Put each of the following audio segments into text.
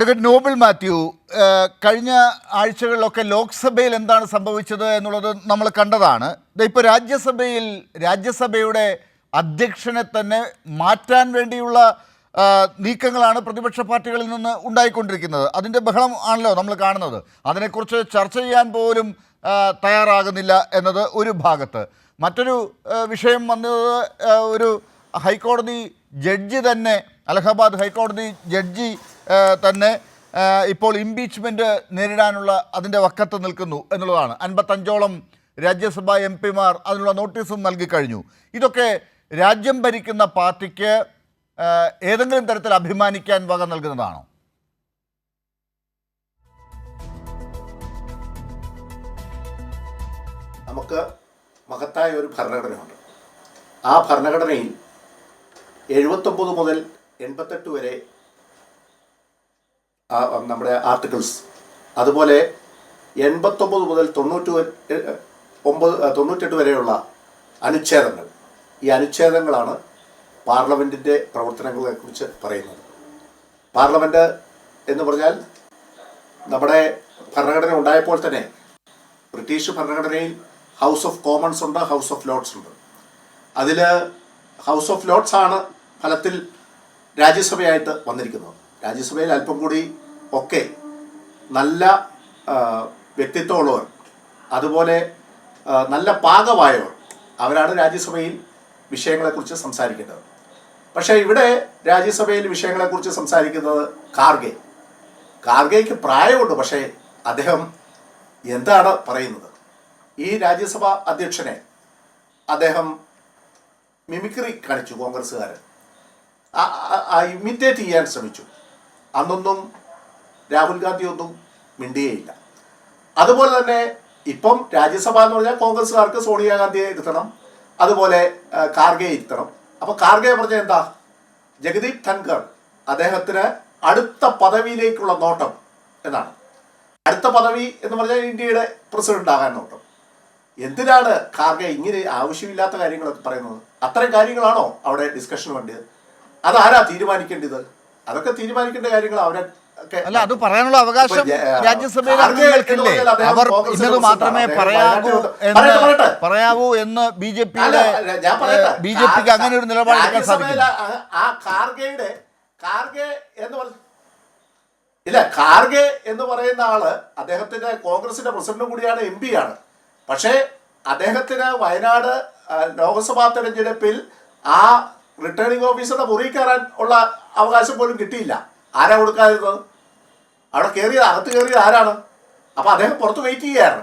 Advocate Noble Mathew, കഴിഞ്ഞ ആഴ്ചകളിലൊക്കെ ലോക്സഭയിൽ എന്താണ് സംഭവിച്ചത് എന്നുള്ളത് നമ്മൾ കണ്ടതാണ്. ഇപ്പോൾ രാജ്യസഭയുടെ അധ്യക്ഷനെ തന്നെ മാറ്റാൻ വേണ്ടിയുള്ള നീക്കങ്ങളാണ് പ്രതിപക്ഷ പാർട്ടികളിൽ നിന്ന് ഉണ്ടായിക്കൊണ്ടിരിക്കുന്നത്. അതിൻ്റെ ബഹളം ആണല്ലോ നമ്മൾ കാണുന്നത്. അതിനെക്കുറിച്ച് ചർച്ച ചെയ്യാൻ പോലും തയ്യാറാകുന്നില്ല എന്നത് ഒരു ഭാഗത്ത്. മറ്റൊരു വിഷയം വന്നത് ഒരു ഹൈക്കോടതി ജഡ്ജി തന്നെ, അലഹബാദ് ഹൈക്കോടതി ജഡ്ജി തന്നെ ഇപ്പോൾ ഇംപീച്ച്മെൻറ്റ് നേരിടാനുള്ള അതിൻ്റെ വക്കത്ത് നിൽക്കുന്നു എന്നുള്ളതാണ്. 55ഓളം രാജ്യസഭാ MP-മാർ അതിനുള്ള നോട്ടീസും നൽകിക്കഴിഞ്ഞു. ഇതൊക്കെ രാജ്യം ഭരിക്കുന്ന പാർട്ടിക്ക് ഏതെങ്കിലും തരത്തിൽ അഭിമാനിക്കാൻ വക നൽകുന്നതാണോ? നമുക്ക് മഹത്തായ ഒരു ഭരണഘടനയുണ്ട്. ആ ഭരണഘടനയിൽ 79 മുതൽ 88 വരെ നമ്മുടെ ആർട്ടിക്കിൾസ്, അതുപോലെ 89 മുതൽ 98 വരെയുള്ള അനുച്ഛേദങ്ങൾ, ഈ അനുച്ഛേദങ്ങളാണ് പാർലമെൻറ്റിൻ്റെ പ്രവർത്തനങ്ങളെക്കുറിച്ച് പറയുന്നത്. പാർലമെൻറ്റ് എന്ന് പറഞ്ഞാൽ നമ്മുടെ ഭരണഘടന ഉണ്ടായപ്പോൾ തന്നെ ബ്രിട്ടീഷ് ഭരണഘടനയിൽ ഹൗസ് ഓഫ് കോമൺസ് ഉണ്ട്, ഹൗസ് ഓഫ് ലോർഡ്സ് ഉണ്ട്. അതിൽ ഹൗസ് ഓഫ് ലോർഡ്സ് ആണ് ഫലത്തിൽ രാജ്യസഭയായിട്ട് വന്നിരിക്കുന്നത്. രാജ്യസഭയിൽ അല്പം കൂടി ഒക്കെ നല്ല വ്യക്തിത്വമുള്ളവർ, അതുപോലെ നല്ല പാകമായവർ, അവരാണ് രാജ്യസഭയിൽ വിഷയങ്ങളെക്കുറിച്ച് സംസാരിക്കേണ്ടത്. പക്ഷേ ഇവിടെ രാജ്യസഭയിൽ വിഷയങ്ങളെക്കുറിച്ച് സംസാരിക്കുന്നത് കാർഗേക്ക് പ്രായമുണ്ട്. പക്ഷേ അദ്ദേഹം എന്താണ് പറയുന്നത്? ഈ രാജ്യസഭ അധ്യക്ഷനെ അദ്ദേഹം മിമിക്രി കാണിച്ചു. കോൺഗ്രസ്സുകാരൻ ഇമിറ്റേറ്റ് ചെയ്യാൻ ശ്രമിച്ചു. അന്നൊന്നും രാഹുൽ ഗാന്ധി ഒന്നും മിണ്ടിയേയില്ല. അതുപോലെ തന്നെ ഇപ്പം രാജ്യസഭ എന്ന് പറഞ്ഞാൽ കോൺഗ്രസ്സുകാർക്ക് സോണിയാഗാന്ധിയെ ഇരുത്തണം, അതുപോലെ കാർഗെ ഇരുത്തണം. അപ്പോൾ കാർഗെ പറഞ്ഞ എന്താ? ജഗദീപ് ധൻഖർ അദ്ദേഹത്തിന് അടുത്ത പദവിയിലേക്കുള്ള നോട്ടം എന്നാണ്. അടുത്ത പദവി എന്ന് പറഞ്ഞാൽ ഇന്ത്യയുടെ പ്രസിഡന്റ് ആകാൻ നോട്ടം. എന്തിനാണ് കാർഗെ ഇങ്ങനെ ആവശ്യമില്ലാത്ത കാര്യങ്ങളൊക്കെ പറയുന്നത്? അത്തരം കാര്യങ്ങളാണോ അവിടെ ഡിസ്കഷന് വേണ്ടത്? അതാരാ തീരുമാനിക്കേണ്ടത്? അതൊക്കെ തീരുമാനിക്കേണ്ട കാര്യങ്ങൾ അവരെ അല്ല, അത് പറയാനുള്ള അവകാശം രാജ്യസഭയിലെ അംഗങ്ങൾക്കില്ലേ? അവർ ഇന്നത് മാത്രമേ പറയാവൂ എന്ന് ബിജെപിക്ക് അങ്ങനെ ഒരു നിലപാടെടുക്കാൻ സാധിക്കില്ല. ആ കാർഗെ എന്ന് പറയുന്ന ആള് അദ്ദേഹത്തിന്റെ കോൺഗ്രസിന്റെ പ്രസിഡന്റ് കൂടിയാണ്, MP ആണ്. പക്ഷേ അദ്ദേഹത്തിന് വയനാട് ലോക്സഭാ തെരഞ്ഞെടുപ്പിൽ ആ റിട്ടേണിംഗ് ഓഫീസറുടെ മുറി കയറാൻ ഉള്ള അവകാശം പോലും കിട്ടിയില്ല. ആരാ കൊടുക്കാതിരുന്നത്? അവിടെ അകത്ത് കയറിയത് ആരാണ്? അപ്പോൾ അദ്ദേഹം പുറത്ത് വെയിറ്റ് ചെയ്യുകയാണ്.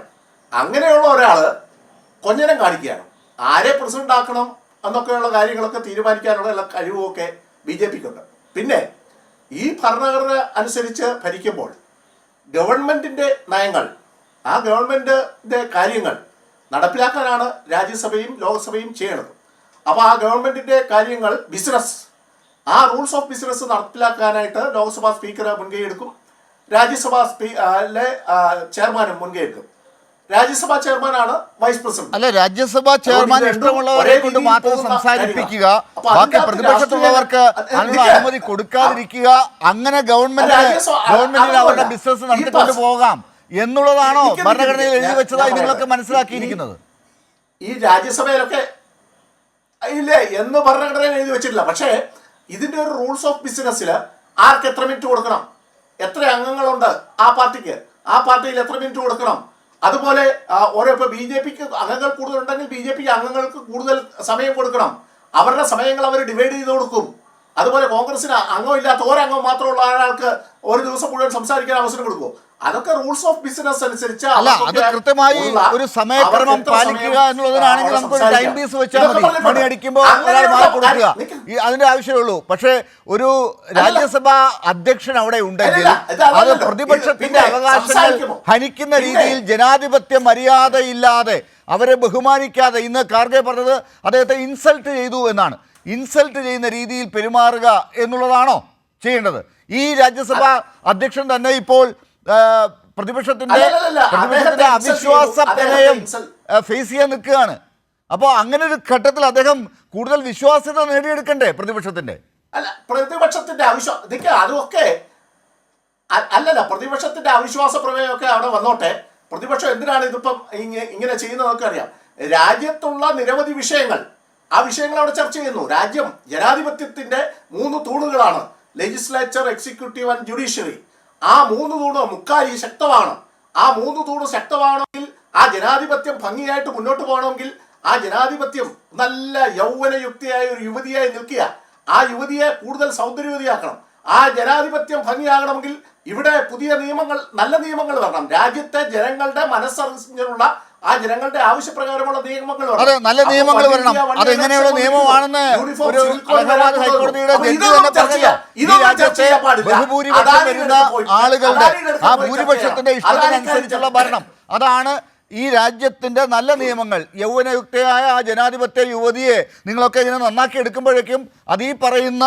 അങ്ങനെയുള്ള ഒരാൾ കൊഞ്ഞനം കാണിക്കുകയാണ്. ആരെ പ്രസിഡന്റ് ആക്കണം എന്നൊക്കെയുള്ള കാര്യങ്ങളൊക്കെ തീരുമാനിക്കാനുള്ള എല്ലാ കഴിവുമൊക്കെ BJPക്കുണ്ട്. പിന്നെ ഈ ഭരണഘടന അനുസരിച്ച് ഭരിക്കുമ്പോൾ ഗവൺമെൻറ്റിൻ്റെ നയങ്ങൾ, ആ ഗവൺമെൻറ്റിൻ്റെ കാര്യങ്ങൾ നടപ്പിലാക്കാനാണ് രാജ്യസഭയും ലോക്സഭയും ചെയ്യണത്. അപ്പോൾ ആ ഗവൺമെൻറ്റിൻ്റെ കാര്യങ്ങൾ, ബിസിനസ്, ആ റൂൾസ് ഓഫ് ബിസിനസ് നടപ്പിലാക്കാനായിട്ട് ലോക്സഭാ സ്പീക്കർ മുൻകൈ എടുക്കും, രാജ്യസഭാ ചെയർമാനും മുൻകൈ എടുക്കും. രാജ്യസഭാ ചെയർമാനാണ് വൈസ് പ്രസിഡന്റ്. അല്ല, രാജ്യസഭാ ചെയർമാൻ ഇഷ്ടമുള്ളവരെ കൊണ്ട് മാത്രം സംസാരിപ്പിക്കുക, ബാക്കി പ്രതിപക്ഷത്തുള്ളവർക്ക് അതിനുള്ള അനുമതി കൊടുക്കാതിരിക്കുക, അങ്ങനെ ഗവൺമെന്റിന് അവരുടെ ബിസിനസ് നടത്തിക്കൊണ്ട് പോകാം എന്നുള്ളതാണോ ഭരണഘടനയിൽ എഴുതി വെച്ചതായി നിങ്ങളൊക്കെ മനസ്സിലാക്കിയിരിക്കുന്നത്? ഈ രാജ്യസഭയിലൊക്കെ ഇല്ലേ എന്ന് ഭരണഘടനയിൽ എഴുതി വെച്ചിട്ടില്ല. പക്ഷേ ഇതിന്റെ ഒരു റൂൾസ് ഓഫ് ബിസിനസ്സിൽ ആർക്ക് എത്ര മിനിറ്റ് കൊടുക്കണം, എത്ര അംഗങ്ങളുണ്ട് ആ പാർട്ടിക്ക്, ആ പാർട്ടിയിൽ എത്ര മിനിറ്റ് കൊടുക്കണം, അതുപോലെ ഓരോ ഇപ്പോൾ BJPക്ക് അംഗങ്ങൾ കൂടുതലുണ്ടെങ്കിൽ BJPക്ക് അംഗങ്ങൾക്ക് കൂടുതൽ സമയം കൊടുക്കണം. അവരുടെ സമയങ്ങൾ അവർ ഡിവൈഡ് ചെയ്ത് കൊടുക്കും. അതുപോലെ കോൺഗ്രസിന് അംഗമില്ലാത്ത ഒരംഗം മാത്രമുള്ള ഒരാൾക്ക് ഒരു ദിവസം മുഴുവൻ സംസാരിക്കാൻ അവസരം കൊടുക്കും. അതൊക്കെ റൂൾസ് ഓഫ് ബിസിനസ് അനുസരിച്ച് അല്ല, അത് കൃത്യമായി ഒരു സമയക്രമം പാലിക്കുക എന്നുള്ളതിനാണെങ്കിൽ നമുക്കൊരു ടൈം പീസ് വെച്ചാൽ മതി. മണി അടിക്കുമ്പോൾ ഒരാൾ മാറി കൊടുക്കുക, അതിന്റെ ആവശ്യമേ ഉള്ളൂ. പക്ഷേ ഒരു രാജ്യസഭാ അധ്യക്ഷൻ അവിടെ ഉണ്ടെങ്കിൽ അത് പ്രതിപക്ഷത്തിന്റെ അവകാശങ്ങൾ ഹനിക്കുന്ന രീതിയിൽ ജനാധിപത്യ മര്യാദയില്ലാതെ, അവരെ ബഹുമാനിക്കാതെ, ഇന്ന് കാർഗെ പറഞ്ഞത് അദ്ദേഹത്തെ ഇൻസൾട്ട് ചെയ്തു എന്നാണ്, ഇൻസൾട്ട് ചെയ്യുന്ന രീതിയിൽ പെരുമാറുക എന്നുള്ളതാണോ ചെയ്യേണ്ടത്? ഈ രാജ്യസഭാ അധ്യക്ഷൻ തന്നെ ഇപ്പോൾ പ്രതിപക്ഷത്തിന്റെ അവിശ്വാസ പ്രമേയം ഫേസ് ചെയ്യാൻ നിൽക്കുകയാണ്. അപ്പോൾ അങ്ങനെ ഒരു ഘട്ടത്തിൽ അദ്ദേഹം കൂടുതൽ വിശ്വാസ്യത നേടിയെടുക്കണ്ടേ പ്രതിപക്ഷത്തിന്റെ? അല്ല, പ്രതിപക്ഷത്തിന്റെ അതൊക്കെ അല്ലല്ല, പ്രതിപക്ഷത്തിന്റെ അവിശ്വാസ പ്രമേയമൊക്കെ അവിടെ വന്നോട്ടെ. പ്രതിപക്ഷം എന്തിനാണ് ഇതിപ്പം ഇങ്ങനെ ചെയ്യുന്നതൊക്കെ അറിയാം. രാജ്യത്തുള്ള നിരവധി വിഷയങ്ങൾ, ആ വിഷയങ്ങൾ അവിടെ ചർച്ച ചെയ്യുന്നു. രാജ്യം ജനാധിപത്യത്തിന്റെ 3 തൂണുകളാണ്: ലെജിസ്ലേച്ചർ, എക്സിക്യൂട്ടീവ് ആൻഡ് ജുഡീഷ്യറി. ആ 3 തൂണ് മുക്കാലി ശക്തമാണ്. ആ 3 തൂണ് ശക്തമാണെങ്കിൽ ആ ജനാധിപത്യം ഭംഗിയായിട്ട് മുന്നോട്ട് പോകണമെങ്കിൽ ആ ജനാധിപത്യം നല്ല യൗവനയുക്തിയായ ഒരു യുവതിയായി നിൽക്കുക. ആ യുവതിയെ കൂടുതൽ സൗന്ദര്യവതിയാക്കണം. ആ ജനാധിപത്യം ഭംഗിയാകണമെങ്കിൽ ഇവിടെ പുതിയ നിയമങ്ങൾ, നല്ല നിയമങ്ങൾ വരണം. രാജ്യത്തെ ജനങ്ങളുടെ മനസ്സറിഞ്ഞുള്ള, ആ ജനങ്ങളുടെ ആവശ്യപ്രകാരമുള്ള നിയമങ്ങൾ വരണം. നല്ല നിയമങ്ങൾ വരണം. അതെങ്ങനെയുള്ള നിയമമാണെന്ന് ഒരു അലഹബാദ് ഹൈക്കോടതിയുടെ ജഡ്ജി തന്നെ പറഞ്ഞല്ലോ. ഈ രാജ്യത്തെ ബഹുഭൂരിപക്ഷം വരുന്ന ആളുകളുടെ ആ ഭൂരിപക്ഷത്തിന്റെ ഇഷ്ടത്തിനനുസരിച്ചുള്ള ഭരണം, അതാണ് ഈ രാജ്യത്തിന്റെ നല്ല നിയമങ്ങൾ. യൗവനയുക്തയായ ആ ജനാധിപത്യ യുവതിയെ നിങ്ങളൊക്കെ ഇങ്ങനെ നന്നാക്കി എടുക്കുമ്പോഴേക്കും അതീ പറയുന്ന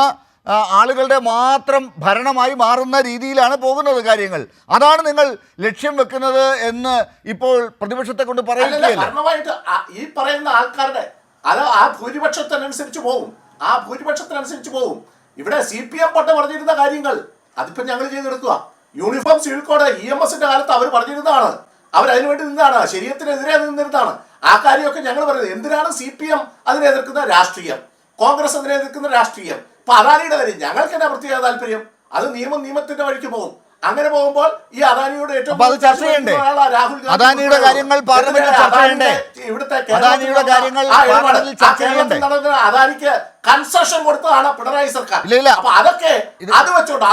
ആളുകളുടെ മാത്രം ഭരണമായി മാറുന്ന രീതിയിലാണ് പോകുന്നത് കാര്യങ്ങൾ. അതാണ് നിങ്ങൾ ലക്ഷ്യം വെക്കുന്നത് എന്ന് ഇപ്പോൾ പ്രതിപക്ഷത്തെ കൊണ്ട് പറയുകയല്ലേ? ഭരണമായിട്ട് ഈ പറയുന്ന ആൾക്കാരുടെ അത് ആ ഭൂരിപക്ഷത്തിനനുസരിച്ച് പോകും. ആ ഭൂരിപക്ഷത്തിനനുസരിച്ച് പോകും. ഇവിടെ CPM പണ്ട് പറഞ്ഞിരുന്ന കാര്യങ്ങൾ അതിപ്പോ ഞങ്ങൾ ചെയ്തെടുക്കുക. യൂണിഫോം സിവിൽ കോഡ് EMSന്റെ കാലത്ത് അവർ പറഞ്ഞിരുന്നതാണ്. അവരതിനുവേണ്ടി നിന്നാണ്, ശരീരത്തിനെതിരെ നിന്നിരുന്നതാണ്. ആ കാര്യമൊക്കെ ഞങ്ങൾ പറയുന്നത്. എന്തിനാണ് CPM അതിനെ എതിർക്കുന്ന രാഷ്ട്രീയം, കോൺഗ്രസ് അതിനെ എതിർക്കുന്ന രാഷ്ട്രീയം? ഇപ്പൊ അദാനിയുടെ കാര്യം ഞങ്ങൾക്ക് എന്നാ പ്രത്യേക താല്പര്യം? അത് നിയമത്തിന്റെ വഴിക്ക് പോകും. അങ്ങനെ പോകുമ്പോൾ ഈ അദാനിയുടെ ഏറ്റവും ചർച്ച ചെയ്യണ്ടേ? അദാനിയുടെ കാര്യങ്ങൾ പാർലമെന്റിൽ ചർച്ച ചെയ്യണ്ടേ? ഇവിടുത്തെ അദാനിയുടെ കാര്യങ്ങൾ പാർലമെന്റിൽ ചർച്ച ചെയ്യണ്ടേ? അദാനിക്ക് കൺസെഷൻ കൊടുത്തതാണ് പിണറായി സർക്കാർ. ഇല്ല, അപ്പൊ അതൊക്കെ അത് വെച്ചോണ്ട്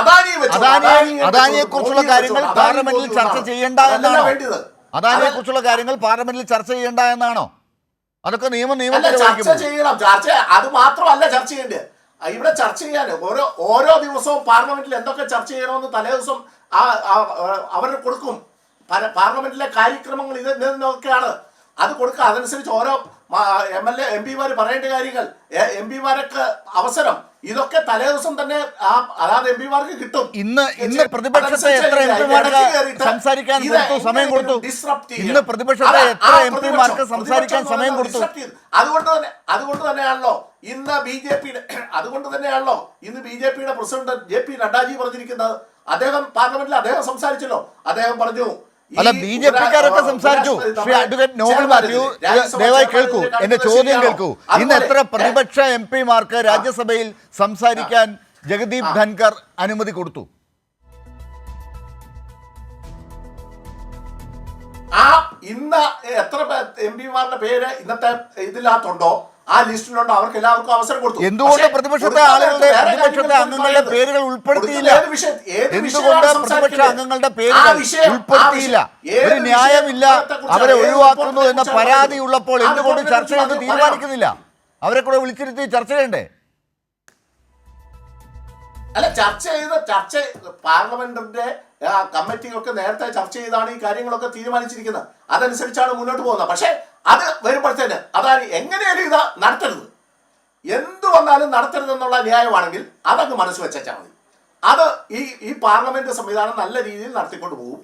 അദാനിയെ കുറിച്ചുള്ള കാര്യങ്ങൾ പാർലമെന്റിൽ ചർച്ച ചെയ്യണ്ട എന്നാണോ വേണ്ടത്? അദാനിയെ കുറിച്ചുള്ള കാര്യങ്ങൾ പാർലമെന്റിൽ ചർച്ച ചെയ്യണ്ട എന്നാണോ? അതൊക്കെ ചർച്ച ചെയ്യണം. ചർച്ച അത് മാത്രമല്ല ചർച്ച ചെയ്യേണ്ടത്. ഇവിടെ ചർച്ച ചെയ്യാൻ ഓരോ ദിവസവും പാർലമെന്റിൽ എന്തൊക്കെ ചർച്ച ചെയ്യണമെന്ന് തലേ ദിവസം അവർ കൊടുക്കും. പാർലമെന്റിലെ കാര്യക്രമങ്ങൾ ഇതൊക്കെയാണ്. അത് കൊടുക്കുക. അതനുസരിച്ച് ഓരോ MLA MP പറയേണ്ട കാര്യങ്ങൾ, MP-മാരൊക്കെ അവസരം, ഇതൊക്കെ തലേ ദിവസം തന്നെ അതായത് MP-മാർക്ക് കിട്ടും. ഇന്ന് പ്രതിപക്ഷത്തെ എത്ര MP-മാർക്ക് സംസാരിക്കാൻ സമയം കൊടുത്തു? ഇന്ന് പ്രതിപക്ഷത്തെ എത്ര MP-മാർക്ക് സംസാരിക്കാൻ സമയം കൊടുത്തു? അതുകൊണ്ട് തന്നെയാണല്ലോ ഇന്ന് BJPയുടെ പ്രസിഡന്റ് JP നഡ്ഡാജി പറഞ്ഞിരിക്കുന്നത്. അദ്ദേഹം പാർലമെന്റിൽ അദ്ദേഹം സംസാരിച്ചല്ലോ. അദ്ദേഹം പറഞ്ഞു, അല്ല, BJPക്കാരൊക്കെ സംസാരിച്ചു. ശ്രീ അഡ്വക്കേറ്റ് നോബൽ മാത്യു, ദയവായി കേൾക്കൂ, എന്റെ ചോദ്യം കേൾക്കൂ. ഇന്ന് എത്ര പ്രതിപക്ഷ MP-മാർക്ക് രാജ്യസഭയിൽ സംസാരിക്കാൻ ജഗദീപ് ധൻകർ അനുമതി കൊടുത്തു? ഇന്ന് എത്ര MP-മാരുടെ പേര് ഇന്നത്തെ ഇതിനകത്തുണ്ടോ, ആ ലിസ്റ്റിലുണ്ടോ, അവർക്ക് എല്ലാവർക്കും അവസരം കൊടുത്തു. എന്തുകൊണ്ട് പ്രതിപക്ഷത്തെ അംഗങ്ങളുടെ പേരുകൾ ഉൾപ്പെടുത്തിയില്ല? എന്തുകൊണ്ട് പ്രതിപക്ഷ അംഗങ്ങളുടെ പേരുകൾ ഉൾപ്പെടുത്തിയില്ല? ഒരു ന്യായമില്ല, അവരെ ഒഴിവാക്കുന്നു എന്ന പരാതി ഉള്ളപ്പോൾ എന്തുകൊണ്ട് ചർച്ച ചെയ്ത് തീരുമാനിക്കുന്നില്ല? അവരെ കൂടെ വിളിച്ചിരുത്തി ചർച്ച ചെയ്യണ്ടേ? അല്ല, ചർച്ച പാർലമെന്റിന്റെ കമ്മിറ്റിയൊക്കെ നേരത്തെ ചർച്ച ചെയ്താണ് ഈ കാര്യങ്ങളൊക്കെ തീരുമാനിച്ചിരിക്കുന്നത്. അതനുസരിച്ചാണ് മുന്നോട്ട് പോകുന്നത്. പക്ഷെ അത് വരുമ്പോഴത്തേന് അതാണ് എങ്ങനെയാലും ഇത് നടത്തരുത്, എന്ത് വന്നാലും നടത്തരുതെന്നുള്ള ന്യായമാണെങ്കിൽ അതങ്ങ് മനസ്സ് വെച്ചാൽ മതി. അത് ഈ പാർലമെന്റ് സംവിധാനം നല്ല രീതിയിൽ നടത്തിക്കൊണ്ട് പോകും.